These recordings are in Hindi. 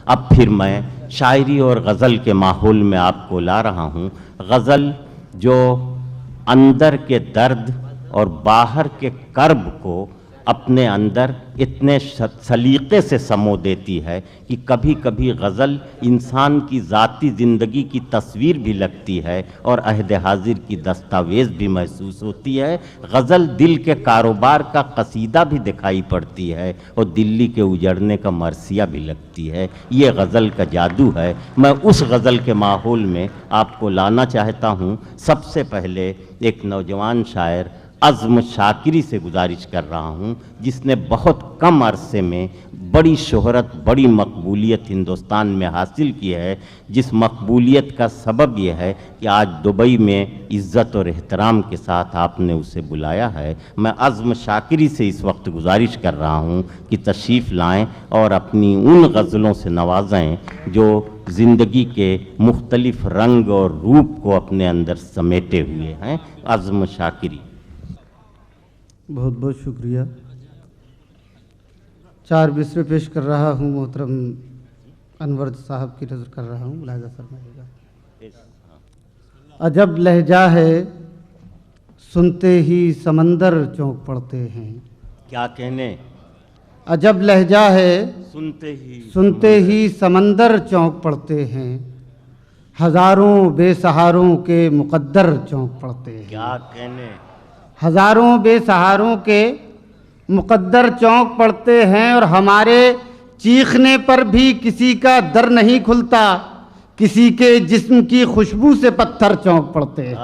अब फिर मैं शायरी और गज़ल के माहौल में आपको ला रहा हूँ। गज़ल जो अंदर के दर्द और बाहर के कर्ब को अपने अंदर इतने सलीक़े से समो देती है कि कभी कभी गज़ल इंसान की ज़ाती ज़िंदगी की तस्वीर भी लगती है और अहद हाजिर की दस्तावेज़ भी महसूस होती है। गज़ल दिल के कारोबार का कसीदा भी दिखाई पड़ती है और दिल्ली के उजड़ने का मरसिया भी लगती है। ये गज़ल का जादू है। मैं उस गज़ल के माहौल में आपको लाना चाहता हूँ। सबसे पहले एक नौजवान शायर अज़्म शाकिरी से गुजारिश कर रहा हूँ, जिसने बहुत कम अरसे में बड़ी शोहरत, बड़ी मकबूलियत हिंदुस्तान में हासिल की है, जिस मकबूलियत का सबब यह है कि आज दुबई में इज़्ज़त और एहतराम के साथ आपने उसे बुलाया है। मैं अज़्म शाकिरी से इस वक्त गुजारिश कर रहा हूँ कि तशरीफ़ लाएँ और अपनी उन गज़लों से नवाजें जो ज़िंदगी के मुख्तलिफ़ रंग और रूप को अपने अंदर समेटे हुए हैं। अज़्म शाकिरी। बहुत बहुत शुक्रिया। 4 मिसरे पेश कर रहा हूँ, मोहतरम अनवर साहब की नज़र कर रहा हूँ, मुलाहिज़ा फरमाइएगा। अजब लहजा है, सुनते ही समंदर चौंक पड़ते हैं। क्या कहने? अजब लहजा है, सुनते ही समंदर चौंक पड़ते हैं। हज़ारों बेसहारों के मुक़द्दर चौंक पड़ते हैं। क्या कहने? हज़ारों बेसहारों के मुक़द्दर चौंक पड़ते हैं और हमारे चीखने पर भी किसी का दर नहीं खुलता। किसी के जिस्म की खुशबू से पत्थर चौंक पड़ते हैं।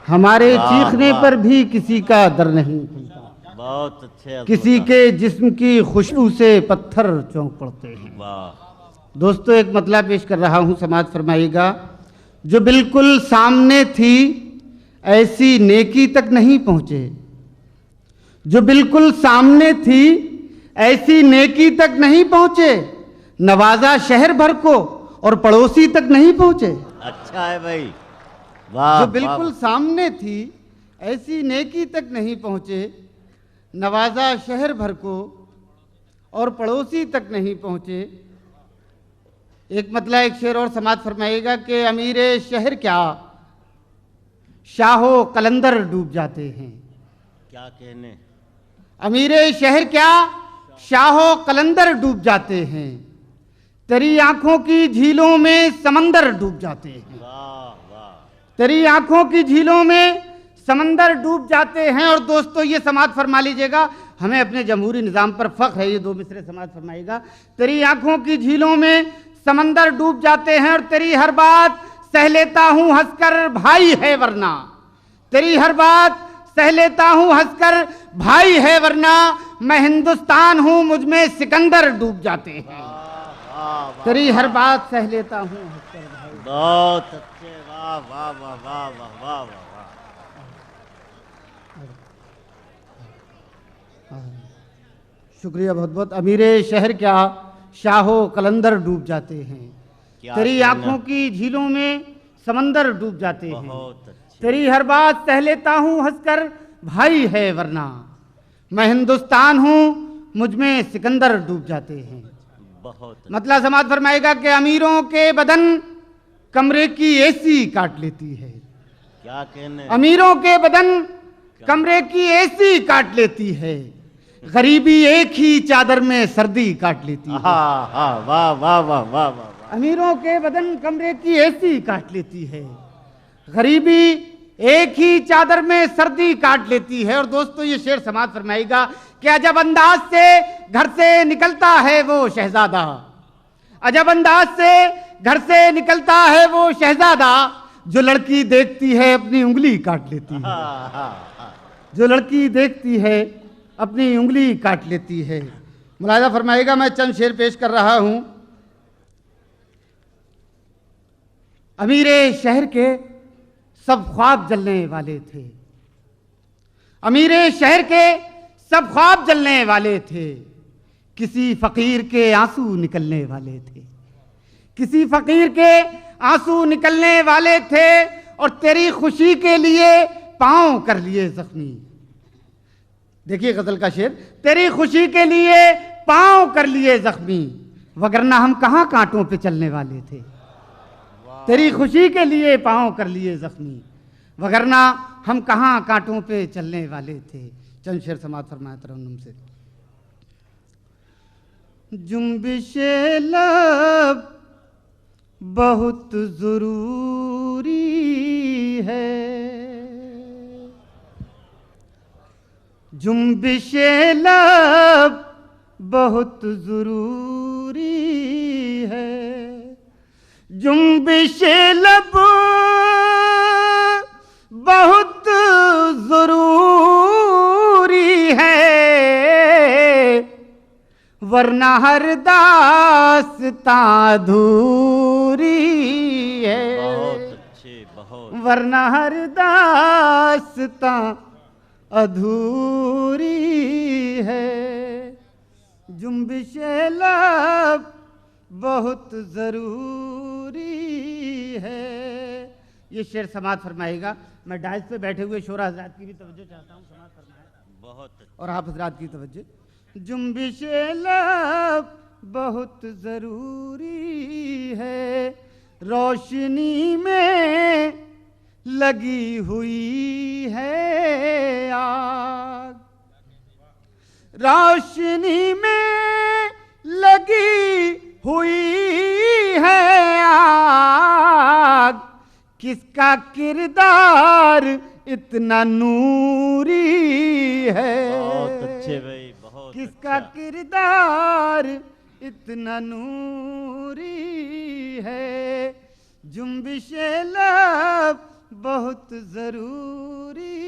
हमारे चीखने पर भी किसी का दर नहीं खुलता। बहुत अच्छे। किसी के जिस्म की खुशबू से पत्थर चौंक पड़ते हैं। वाह। दोस्तों, एक मतला पेश कर रहा हूँ, समाज फरमाइएगा। जो बिल्कुल सामने थी ऐसी नेकी तक नहीं पहुँचे। जो बिल्कुल सामने थी ऐसी नेकी तक नहीं पहुँचे। नवाजा शहर भर को और पड़ोसी तक नहीं पहुँचे। अच्छा है भाई, वाह। जो बिल्कुल सामने थी ऐसी नेकी तक नहीं पहुँचे। नवाजा शहर भर को और पड़ोसी तक नहीं पहुँचे। एक मतला एक शेर और समाज फरमाइएगा कि अमीर शहर क्या, शाहो कलंदर डूब जाते हैं। क्या कहने? अमीर शहर क्या, शाहो कलंदर डूब जाते हैं। तेरी आंखों की झीलों में समंदर डूब जाते हैं। वाह वाह। तेरी आंखों की झीलों में समंदर डूब जाते हैं। और दोस्तों, ये समाज फरमा लीजिएगा, हमें अपने जमहूरी निज़ाम पर फख्र है। ये 2 मिसरे समाज फरमाइएगा। तेरी आंखों की झीलों में समंदर डूब जाते हैं और तेरी हर बात सह लेता हूं हंसकर, भाई है वरना। तेरी हर बात सह लेता हूं हंसकर, भाई है वरना। मैं हिंदुस्तान हूं, मुझ में सिकंदर डूब जाते हैं। तेरी हर बात सह लेता हूं हंसकर, भाई। बहुत अच्छे। वाह वाह वाह वाह वाह वाह वाह। शुक्रिया बहुत बहुत। अमीरे शहर क्या, शाहो कलंदर डूब जाते हैं। तेरी आंखों की झीलों में समंदर डूब जाते हैं। तेरी हर बात सह लेता हूँ हंसकर, भाई है वरना। मैं हिंदुस्तान हूँ, मुझ में सिकंदर डूब जाते हैं। बहुत मतलब समाज फरमाएगा कि अमीरों के बदन कमरे की एसी काट लेती है। क्या कहने? अमीरों के बदन कमरे की एसी काट लेती है। गरीबी एक ही चादर में सर्दी काट लेती है। हाँ हाँ, वाह वाह वाह वाह वाह। अमीरों के बदन कमरे की एसी काट लेती है। गरीबी एक ही चादर में सर्दी काट लेती है। और दोस्तों, ये शेर समाज फरमाएगा कि अजब अंदाज से घर से निकलता है वो शहजादा। अजब अंदाज से घर से निकलता है वो शहजादा, जो लड़की देखती है अपनी उंगली काट लेती है। जो लड़की देखती है अपनी उंगली काट लेती है। मुलाहिजा फरमाएगा, मैं चंद शेर पेश कर रहा हूं। अमीरे शहर के सब ख्वाब जलने वाले थे। अमीरे शहर के सब ख्वाब जलने वाले थे। किसी फकीर के आंसू निकलने वाले थे। किसी फकीर के आंसू निकलने वाले थे। और तेरी खुशी के लिए पांव कर लिए जख्मी। देखिए गजल का शेर, तेरी खुशी के लिए पांव कर लिए जख्मी। वगरना हम कहाँ कांटों पे चलने वाले थे। तेरी खुशी के लिए पांव कर लिए जख्मी, वगरना हम कहाँ कांटों पे चलने वाले थे। चंद शेर समाप्त फरमाया तरन्नुम से। जुम्बिशे लब बहुत जरूरी है, जुम्बिशे लब बहुत जरूरी है, जुम्बिशे लब बहुत जरूरी है, वरना हर दास्तां अधूरी है। बहुत अच्छे, बहुत। वरना हर दास्तां अधूरी है, जुम्बिशे लब बहुत जरूरी है। ये शेर समात फरमाएगा। मैं डाइस पे बैठे हुए शोरा हजरात की भी तवज्जो चाहता हूँ, समात फरमाए बहुत और आप हजरात की तवज्जो। जुम्बिशे लब बहुत जरूरी है, रोशनी में लगी हुई है आग, रोशनी में लगी हुई है आग, किसका किरदार इतना नूरी है। बहुत अच्छे भाई, बहुत किसका अच्छा। किरदार इतना नूरी है, जुम्बिशे लब बहुत जरूरी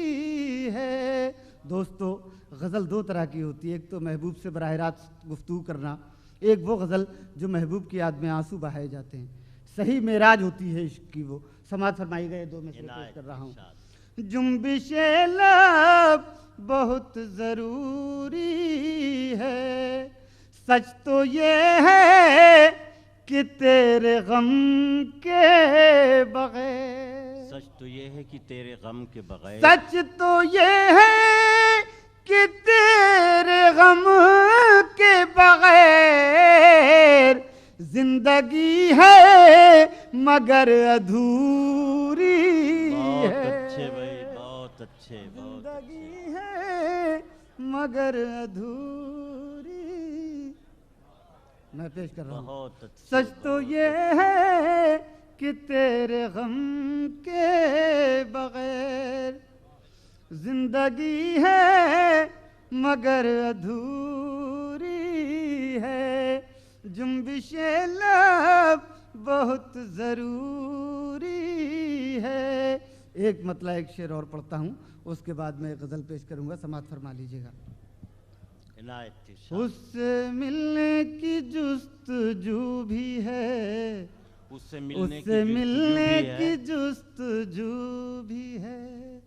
है। दोस्तों, गज़ल दो तरह की होती है, एक तो महबूब से बराह रास्त गुफ्तगू करना, एक वो गज़ल जो महबूब की याद में आंसू बहाए जाते हैं। सही मेराज होती है इश्क की वो। समात फरमाई गए दो में से पेश कर रहा हूँ। जुम्बिशे लब बहुत जरूरी है, सच तो ये है कि तेरे गम के बगैर, सच तो ये है कि तेरे गम के बगैर, सच तो ये है कि तेरे गम के बगैर जिंदगी है मगर अधूरी बहुत है। अच्छे भाई, बहुत अच्छे, बहुत जिंदगी है मगर अधूरी। मैं पेश कर रहा हूँ। बहुत अच्छे। सच तो ये है कि तेरे गम के बगैर जिंदगी है मगर अधूरी है, जुम्बिशे लब बहुत जरूरी है। एक मतलब एक शेर और पढ़ता हूँ, उसके बाद मैं गज़ल पेश करूँगा, समात फरमा लीजिएगा। इनायत थी शाह। उससे मिलने की जुस्तजू भी है, उससे मिलने की जुस्तजू भी है,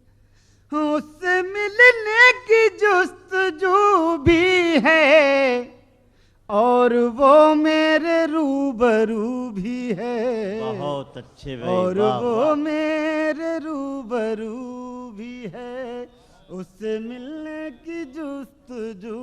उससे मिलने की जुस्तजू भी है, और वो मेरे रूबरू भी है। बहुत अच्छे भाई, और वाह, वो वाह। मेरे रूबरू भी है, उससे मिलने की जुस्तजू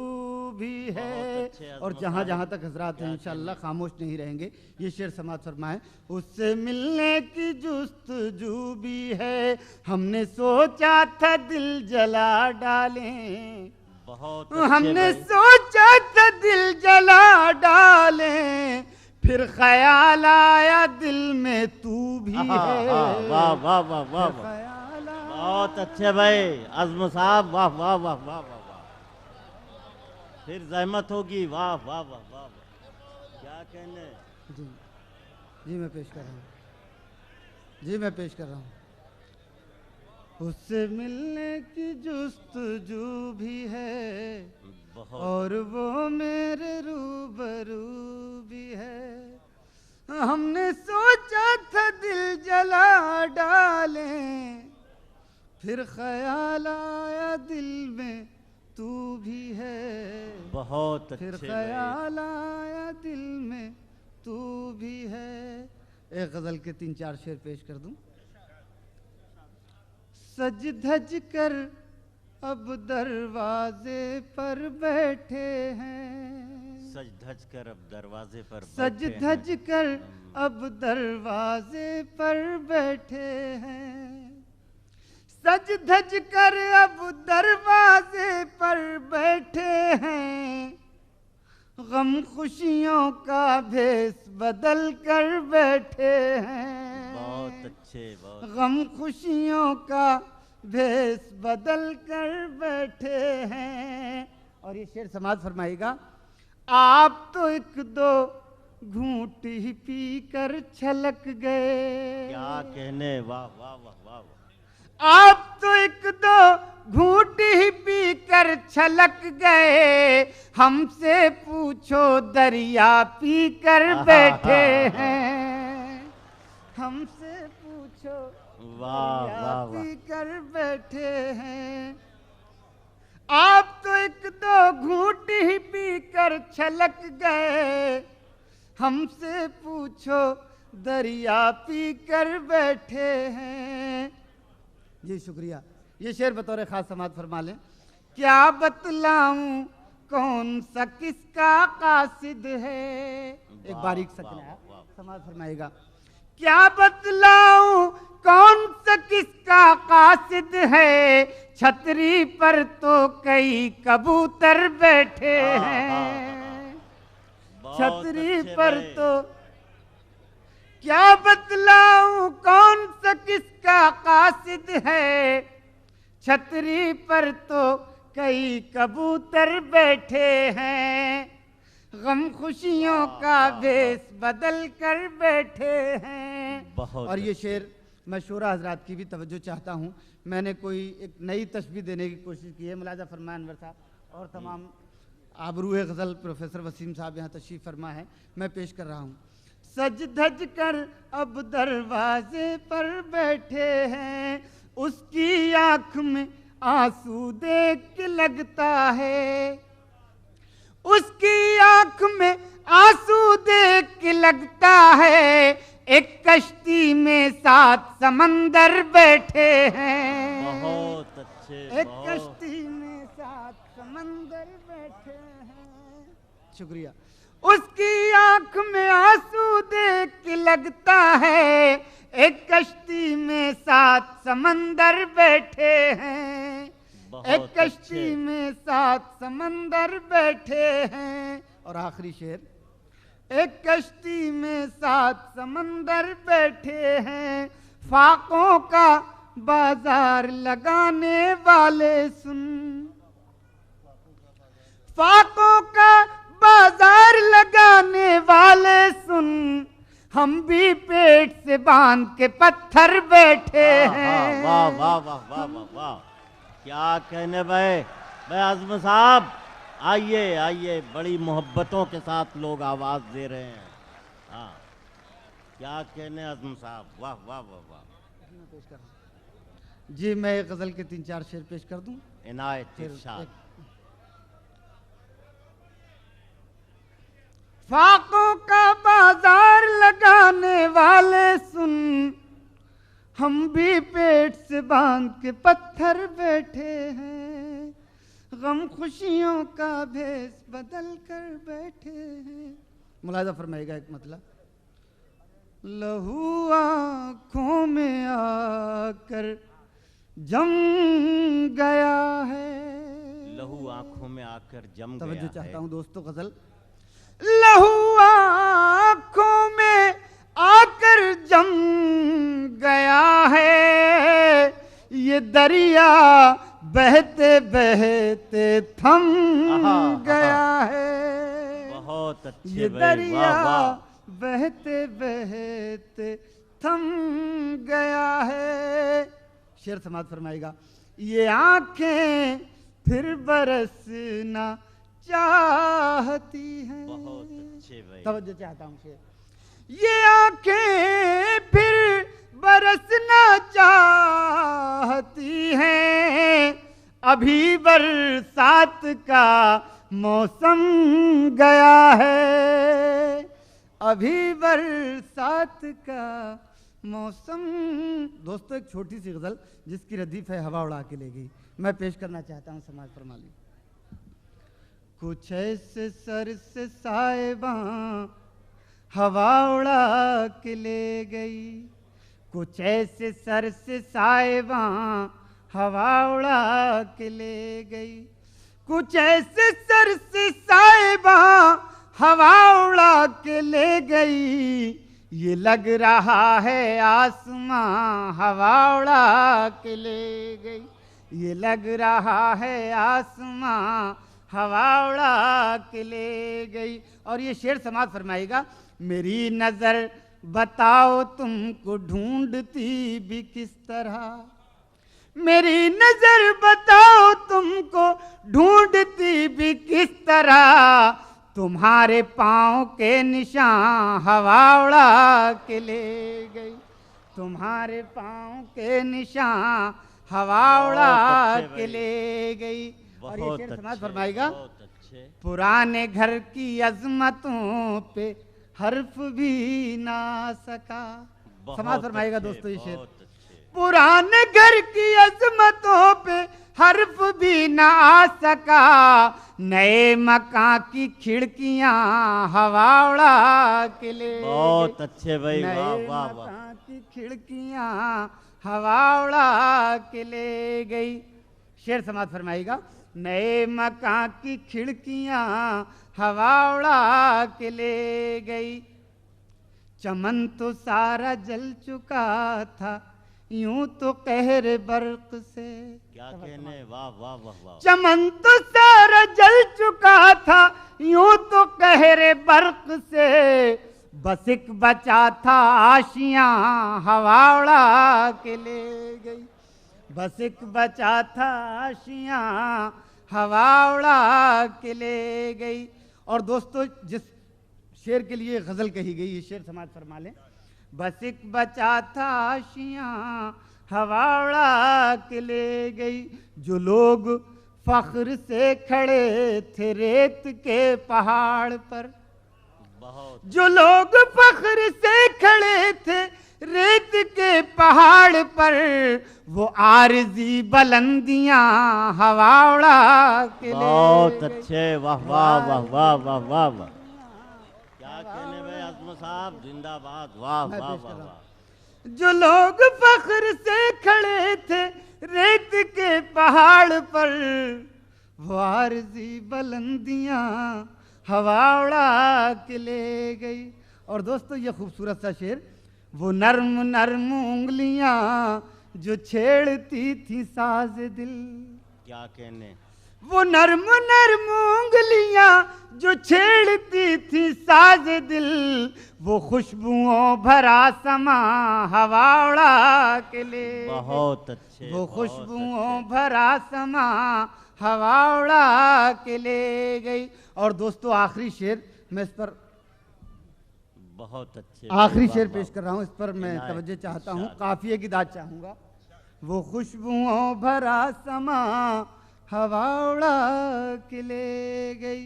भी है। बहुत अच्छे और जहाँ जहाँ तक हजरात हैं इंशाअल्लाह खामोश नहीं रहेंगे। ये शेर समात फरमाएं। उससे मिलने की जुस्तजू भी है, हमने सोचा था दिल जला डालें, बहुत हमने भाई। सोचा था दिल जला डालें, फिर ख्याल आया दिल में तू भी है। वाह वाह वाह वाह, ख्याल आया। बहुत अच्छे भाई आज़म साहब, वाह वाह वाह वाह वाह वाह। फिर जहमत होगी, वाह वाह वाह वाह वाह। क्या कहने। जी जी मैं पेश कर रहा हूँ, जी मैं पेश कर रहा हूँ। उससे मिलने की जुस्तजू भी है, बहुत। और वो मेरे रूबरू भी है, हमने सोचा था दिल जला डालें, फिर ख्याल आया दिल में तू भी है। बहुत फिर अच्छे भाई। ख्याल आया दिल में तू भी है। एक गज़ल के 3-4 शेर पेश कर दूं। सज धज कर अब दरवाजे पर बैठे हैं, सज धज कर अब दरवाजे पर सज बैठे धज हैं। कर अब दरवाजे पर बैठे हैं, सज धज कर अब दरवाजे पर बैठे हैं, गम खुशियों का भेष बदल कर बैठे हैं। बहुत अच्छे, बहुत गम खुशियों का भेष बदल कर बैठे हैं। और ये शेर समाज फरमाएगा, आप तो एक दो घूंट ही पी कर छलक गए। क्या कहने, वाह वाह वाह वाह वाह। आप तो एक दो घूंट ही पी कर छलक गए, हमसे पूछो दरिया पी कर बैठे हैं। हमसे पूछो वाह दरिया वाह वाह। पी कर बैठे हैं। आप तो एक दो घूंट ही पी कर छलक गए, हमसे पूछो दरिया पी कर बैठे हैं। जी शुक्रिया। ये शेर बतौर खास समाज फरमा लें। क्या बतलाऊं कौन सा किसका कासिद है। एक बारीक सा किनारा समाज फरमाएगा। क्या बतलाऊं कौन सा किसका कासिद है, छतरी पर तो कई कबूतर बैठे हैं। छतरी पर तो क्या बतलाऊं कौन सा किसका कासिद है, छतरी पर तो कई कबूतर बैठे हैं, गम खुशियों का भेष बदल कर बैठे हैं। और ये शेर मैं शोरा हजरात की भी तवज्जो चाहता हूँ। मैंने कोई एक नई तशबीह देने की कोशिश की है। मुलाजा फरमाया अनवर साहब और तमाम आबरूए गज़ल प्रोफेसर वसीम साहब यहाँ तशरीफ़ फरमा है, मैं पेश कर रहा हूँ। सज धज कर अब दरवाजे पर बैठे हैं, उसकी आंख में आंसू देख के लगता है, उसकी आंख में आंसू देख के लगता है, एक कश्ती में 7 समंदर बैठे हैं। बहुत अच्छे। एक कश्ती में 7 समंदर बैठे हैं। शुक्रिया। उसकी आंख में आंसू देख के लगता है, एक कश्ती में 7 समंदर बैठे हैं। एक कश्ती में 7 समंदर बैठे हैं। और आखिरी शेर, एक कश्ती में 7 समंदर बैठे हैं, फाकों का बाजार लगाने वाले सुन, फाकों का बाजार लगाने वाले सुन, हम भी पेट से बांध के पत्थर बैठे हैं। वाह वाह वाह वाह वाह वाह, क्या कहने भाई। भाई आजम साहब आइए आइए, बड़ी मोहब्बतों के साथ लोग आवाज दे रहे हैं। हाँ क्या कहने आजम साहब, वाह वाह वाह वाह। जी मैं गजल के 3-4 शेर पेश कर दूं। इनायत इरशाद। फाकों का बाजार लगाने वाले सुन, हम भी पेट से बांध के पत्थर बैठे हैं, गम खुशियों का भेष बदल कर बैठे हैं। मुलाजा फरमाएगा एक मतलब, लहू आंखों में आकर जम गया है। लहू आंखों में आकर जम गया है। तवज्जो चाहता हूं दोस्तों, गजल। लहू आंखों में आकर जम गया है, ये दरिया बहते बहते थम गया है। बहुत अच्छे। ये दरिया बहते बहते थम गया है। शेर समाज फरमाएगा। ये आंखें फिर बरसना चाहती हैं। बहुत अच्छे भाई। तवज्जो चाहता हूँ शेर। ये आंखें फिर बरसना चाहती हैं, अभी बरसात का मौसम गया है, अभी बरसात का मौसम। दोस्तों एक छोटी सी गजल जिसकी रदीफ है हवा उड़ा के ले गई, मैं पेश करना चाहता हूँ, समाज फरमा ली। कुछ ऐसे सर से साहिबां हवा उड़ा के ले गई, कुछ ऐसे सर से साहिबां हवा उड़ा के ले गई, कुछ ऐसे सर से साहिबां हवा उड़ा के ले गई, ये लग रहा है आसमां हवा उड़ा के ले गई, ये लग रहा है आसमां हवा उड़ा के ले गई। और ये शेर समाज फरमाएगा, मेरी नजर बताओ तुमको ढूंढती भी किस तरह, मेरी नजर बताओ तुमको ढूंढती भी किस तरह, तुम्हारे पाँव के निशान हवा उड़ा के ले गई, तुम्हारे पाँव के निशान हवा उड़ा के ले गई। और ये शेर समाज फरमाएगा, पुराने घर की अजमतों पे हर्फ भी ना सका। समाज फरमाएगा दोस्तों ये शेर, पुराने घर की अजमतों पे हर्फ भी ना आ सका, नए मकान की खिड़कियां हवा उड़ा के ले, बहुत अच्छे भाई, वाह वाह वाह। मकान की खिड़कियां हवा उड़ा के ले गई। शेर समाज फरमाएगा, नए मकान की खिड़कियां हवा उड़ा के ले गई, चमन तो सारा जल चुका था यूं तो कहर बर्क से। क्या कहने, वाह वाह वाह वाह। चमन तो सारा जल चुका था यूं तो कहर बर्क से, बस एक बचा था आशियां हवा उड़ा के ले गई, बस एक बचा था आशियां हवा उड़ा के ले गई। और दोस्तों जिस शेर के लिए गजल कही गई, ये शेर समाज फरमा लें, बस एक बचा था आशियां हवा उड़ा के ले गई, जो लोग फख्र से खड़े थे रेत के पहाड़ पर, जो लोग फख्र से खड़े थे रेत के पहाड़ पर, वो आरज़ी बुलंदियां हवा उड़ा के ले गई। बहुत अच्छे, वाह वाह वाह वाह वाह वाह वाह। क्या कहने भाई आजम साहब, जिंदाबाद, वाह वाह वाह वाह। जो लोग फख्र से खड़े थे रेत के पहाड़ पर, वो आरज़ी बुलंदियां हवा उड़ा के ले गई। और दोस्तों ये खूबसूरत सा शेर, वो नर्म नर्म उंगलियां जो छेड़ती थी साज दिल, क्या कहने, वो नर्म नर्म उंगलियां जो छेड़ती थी साज दिल, वो खुशबुओं भरा समा हवा उड़ा के ले, बहुत अच्छे, वो खुशबुओं भरा समा हवा उड़ा के ले गई। और दोस्तों आखिरी शेर मैं इस पर, बहुत अच्छे, आखिरी शेर पेश कर रहा हूँ, इस पर मैं तवज्जो चाहता हूँ, काफिये की दाद चाहूंगा। वो खुशबुओं भरा समा हवा उड़ा के ले गई,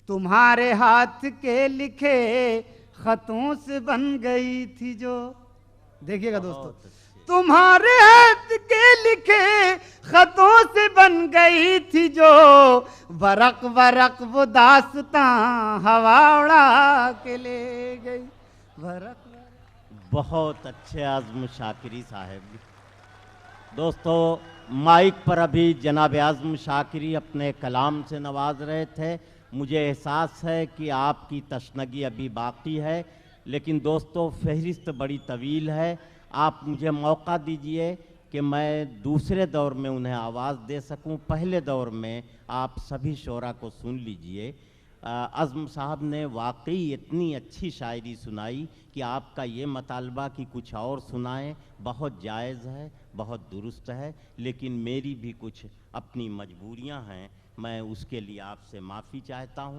तुम्हारे हाथ के लिखे खतों से बन गई थी जो, देखिएगा दोस्तों, तुम्हारे हाथ के लिखे खतों से बन गई थी जो, वरक वरक वो दास्तां हवा उड़ा के ले गई, वरक वरक। बहुत अच्छे आज़म शाकिरी साहब। दोस्तों माइक पर अभी जनाब आज़म शाकिरी अपने कलाम से नवाज रहे थे। मुझे एहसास है कि आपकी तशनगी अभी बाकी है, लेकिन दोस्तों फहरिस्त बड़ी तवील है। आप मुझे मौका दीजिए कि मैं दूसरे दौर में उन्हें आवाज़ दे सकूं। पहले दौर में आप सभी शोरा को सुन लीजिए। आज़म साहब ने वाकई इतनी अच्छी शायरी सुनाई कि आपका ये मतालबा कि कुछ और सुनाएं बहुत जायज़ है, बहुत दुरुस्त है, लेकिन मेरी भी कुछ अपनी मजबूरियां हैं, मैं उसके लिए आपसे माफ़ी चाहता हूं।